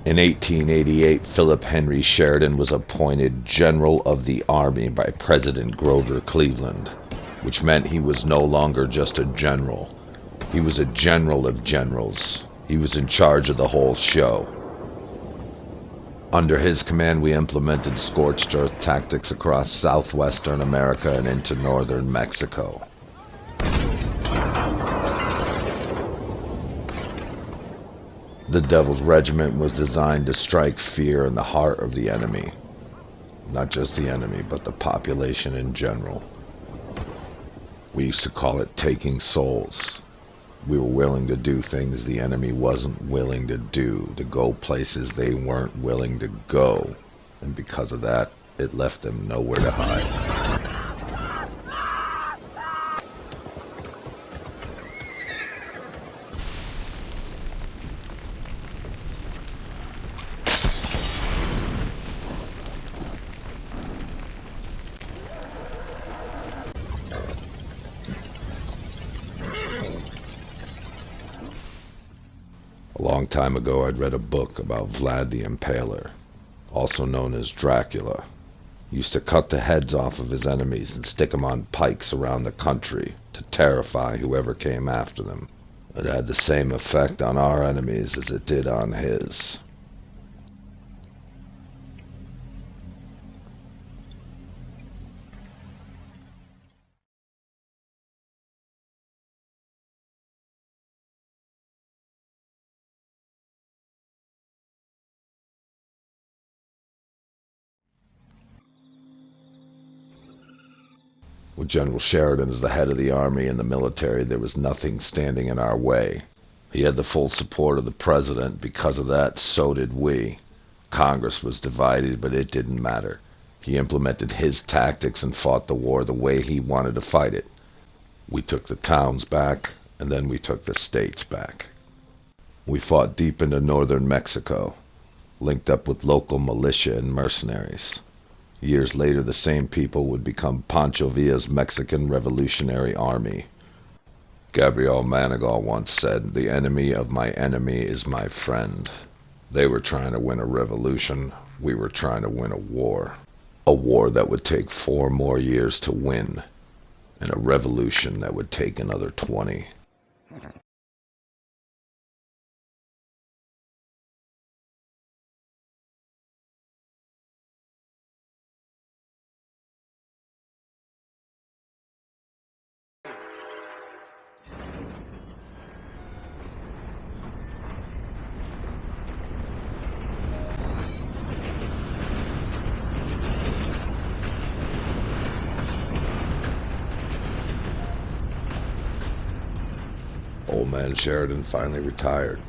In 1888, Philip Henry Sheridan was appointed General of the Army by President Grover Cleveland, which meant he was no longer just a general. He was a general of generals. He was in charge of the whole show. Under his command, we implemented scorched earth tactics across southwestern America and into northern Mexico. The Devil's Regiment was designed to strike fear in the heart of the enemy. Not just the enemy, but the population in general. We used to call it taking souls. We were willing to do things the enemy wasn't willing to do, to go places they weren't willing to go. And because of that, it left them nowhere to hide. A long time ago, I'd read a book about Vlad the Impaler, also known as Dracula. He used to cut the heads off of his enemies and stick them on pikes around the country to terrify whoever came after them. It had the same effect on our enemies as it did on his. With General Sheridan as the head of the army and the military, there was nothing standing in our way. He had the full support of the president. Because of that, so did we. Congress was divided, but it didn't matter. He implemented his tactics and fought the war the way he wanted to fight it. We took the towns back, and then we took the states back. We fought deep into northern Mexico, linked up with local militia and mercenaries. Years later, the same people would become Pancho Villa's Mexican Revolutionary Army. Gabriel Manigal once said, "The enemy of my enemy is my friend." They were trying to win a revolution. We were trying to win a war. A war that would take 4 more years to win, and a revolution that would take another 20. Old man Sheridan finally retired.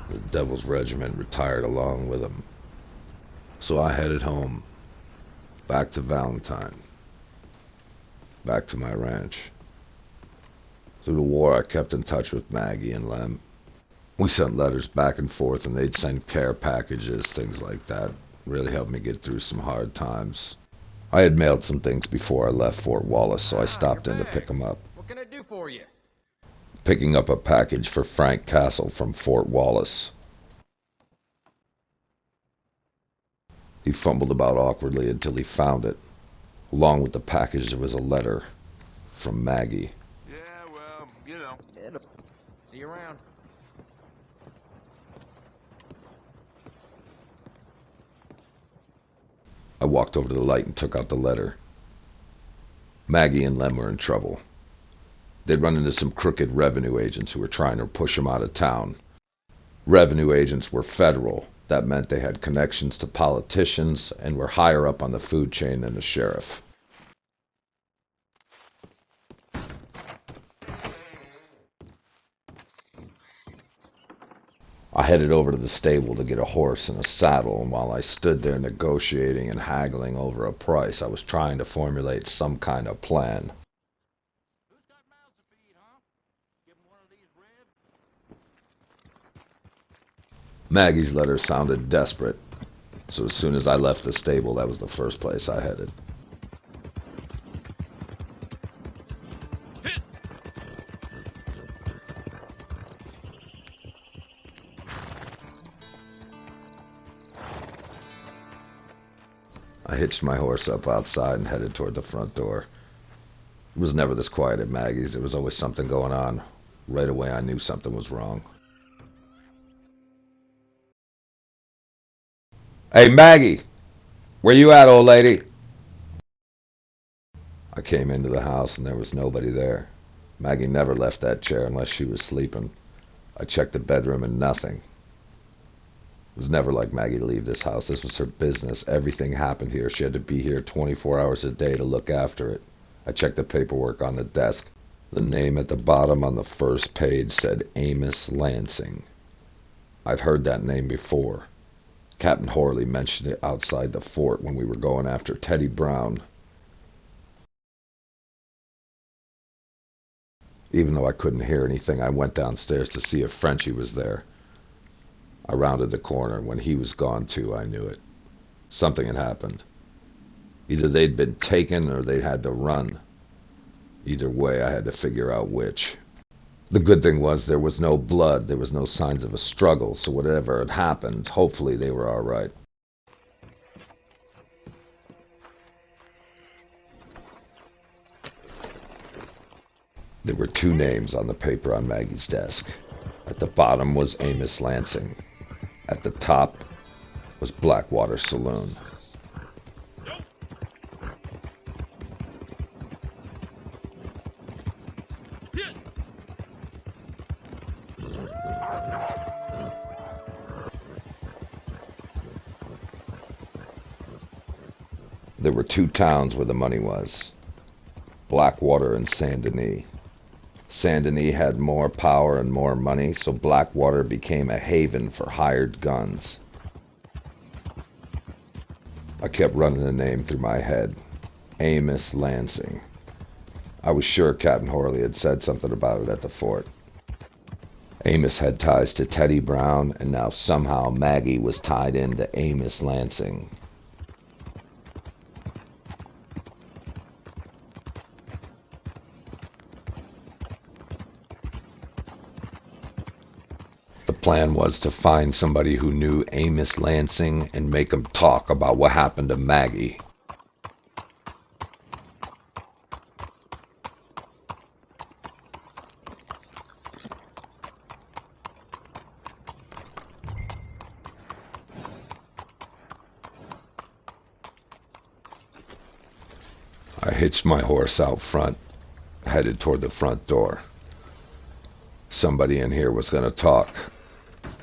The Devil's Regiment retired along with him. So I headed home, back to Valentine, back to my ranch. Through the war, I kept in touch with Maggie and Lem. We sent letters back and forth, and they'd send care packages, things like that. Really helped me get through some hard times. I had mailed some things before I left Fort Wallace, so I stopped in to pick them up. What can I do for you? Picking up a package for Frank Castle from Fort Wallace. He fumbled about awkwardly until he found it. Along with the package, there was a letter from Maggie. Yeah, well, you know. See you around. I walked over to the light and took out the letter. Maggie and Lem were in trouble. They'd run into some crooked revenue agents who were trying to push them out of town. Revenue agents were federal. That meant they had connections to politicians and were higher up on the food chain than the sheriff. I headed over to the stable to get a horse and a saddle, and while I stood there negotiating and haggling over a price, I was trying to formulate some kind of plan. Maggie's letter sounded desperate, so as soon as I left the stable, that was the first place I headed. hitched my horse up outside and headed toward the front door. It was never this quiet at Maggie's. There was always something going on. Right away I knew something was wrong. Hey, Maggie! Where you at, old lady? I came into the house and there was nobody there. Maggie never left that chair unless she was sleeping. I checked the bedroom and nothing. It was never like Maggie to leave this house. This was her business. Everything happened here. She had to be here 24 hours a day to look after it. I checked the paperwork on the desk. The name at the bottom on the first page said Amos Lansing. I'd heard that name before. Captain Horley mentioned it outside the fort when we were going after Teddy Brown. Even though I couldn't hear anything, I went downstairs to see if Frenchie was there. I rounded the corner. When he was gone too, I knew it. Something had happened. Either they'd been taken or they had to run. Either way, I had to figure out which. The good thing was there was no blood. There was no signs of a struggle, so whatever had happened, hopefully they were all right. There were two names on the paper on Maggie's desk. At the bottom was Amos Lansing. At the top was Blackwater Saloon. There were two towns where the money was. Blackwater and Saint Denis. Saint Denis had more power and more money, so Blackwater became a haven for hired guns. I kept running the name through my head. Amos Lansing. I was sure Captain Horley had said something about it at the fort. Amos had ties to Teddy Brown, and now somehow Maggie was tied into Amos Lansing. The plan was to find somebody who knew Amos Lansing and make him talk about what happened to Maggie. I hitched my horse out front, headed toward the front door. Somebody in here was going to talk.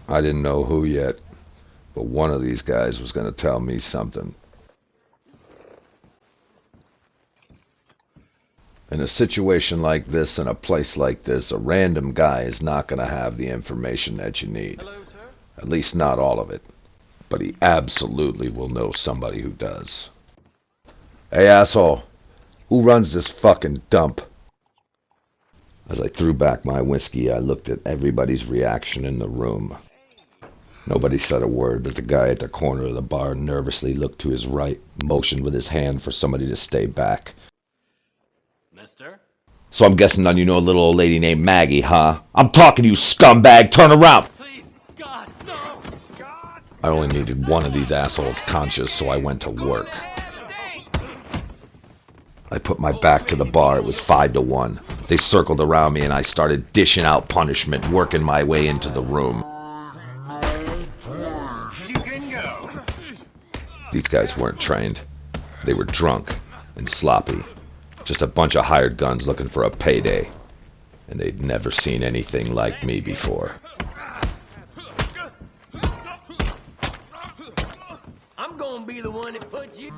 I didn't know who yet, but one of these guys was going to tell me something. In a situation like this, in a place like this, a random guy is not going to have the information that you need. Hello, sir? At least not all of it. But he absolutely will know somebody who does. Hey, asshole. Who runs this fucking dump? As I threw back my whiskey, I looked at everybody's reaction in the room. Nobody said a word, but the guy at the corner of the bar nervously looked to his right, motioned with his hand for somebody to stay back. Mister? So I'm guessing none of you know a little old lady named Maggie, huh? I'm talking to you, scumbag! Turn around! Please, God, no! God! I only needed one of these assholes conscious, so I went to work. I put my back to the bar. It was 5-1. They circled around me and I started dishing out punishment, working my way into the room. You can go. These guys weren't trained. They were drunk and sloppy. Just a bunch of hired guns looking for a payday. And they'd never seen anything like me before. I'm gonna be the one that put you...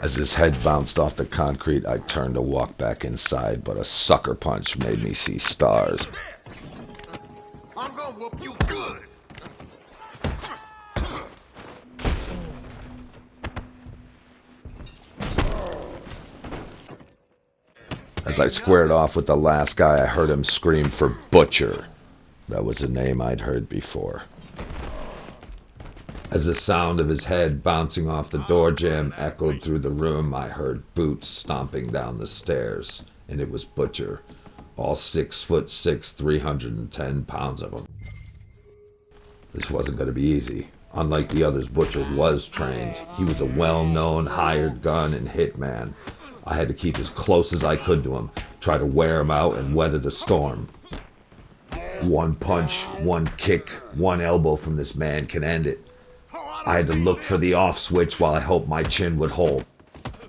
As his head bounced off the concrete, I turned to walk back inside, but a sucker punch made me see stars. I'm gonna whoop you good. As I squared off with the last guy, I heard him scream for Butcher. That was a name I'd heard before. As the sound of his head bouncing off the door jamb echoed through the room, I heard boots stomping down the stairs, and it was Butcher. All 6'6", 310 pounds of him. This wasn't going to be easy. Unlike the others, Butcher was trained. He was a well-known hired gun and hitman. I had to keep as close as I could to him, try to wear him out and weather the storm. One punch, one kick, one elbow from this man can end it. I had to look for the off switch while I hoped my chin would hold.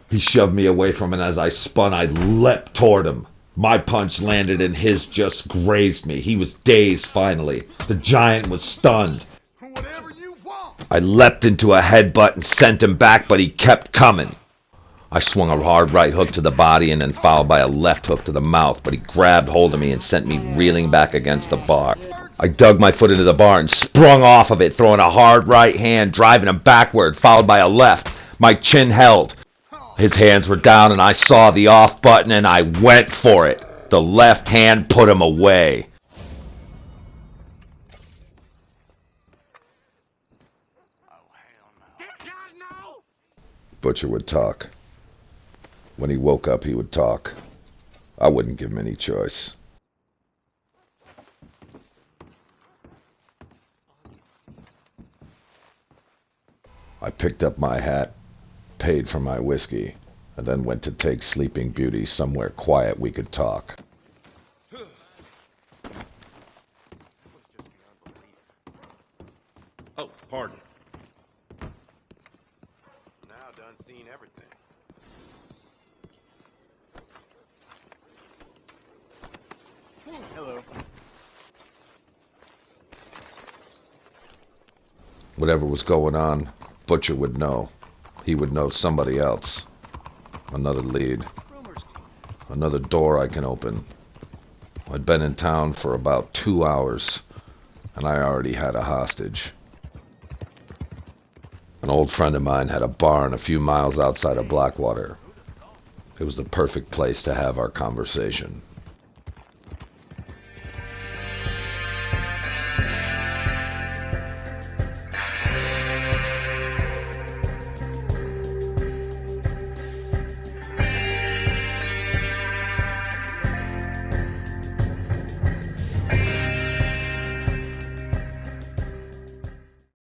He shoved me away from him, and as I spun, I leapt toward him. My punch landed and his just grazed me. He was dazed finally. The giant was stunned. I leapt into a headbutt and sent him back, but he kept coming. I swung a hard right hook to the body and then followed by a left hook to the mouth, but he grabbed hold of me and sent me reeling back against the bar. I dug my foot into the bar and sprung off of it, throwing a hard right hand, driving him backward, followed by a left. My chin held. His hands were down and I saw the off button and I went for it. The left hand put him away. Butcher would talk. When he woke up, he would talk. I wouldn't give him any choice. I picked up my hat, paid for my whiskey, and then went to take Sleeping Beauty somewhere quiet we could talk. Oh, pardon. Now done seen everything. Hello. Whatever was going on, Butcher would know. He would know somebody else. Another lead. Another door I can open. I'd been in town for about 2 hours, and I already had a hostage. An old friend of mine had a barn a few miles outside of Blackwater. It was the perfect place to have our conversation.